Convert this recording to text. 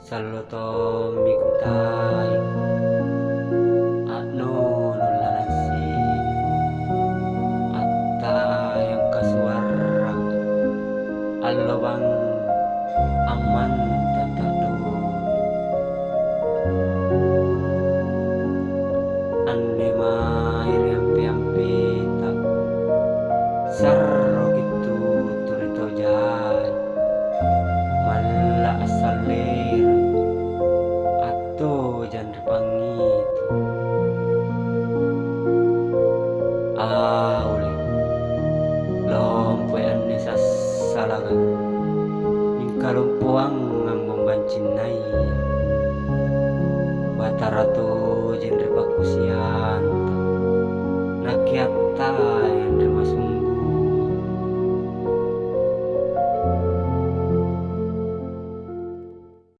Saluto mikutai anu nulalansi atta yang kasuara allo bang aman tatadu ande mairi ampi-ampi tak sarro gitu turito jai malla asalir atau jangan pangit auli lompoyan ni sasalagan mingkalumpuang ngambong bancinai bataratu genre pakusian nakiata yang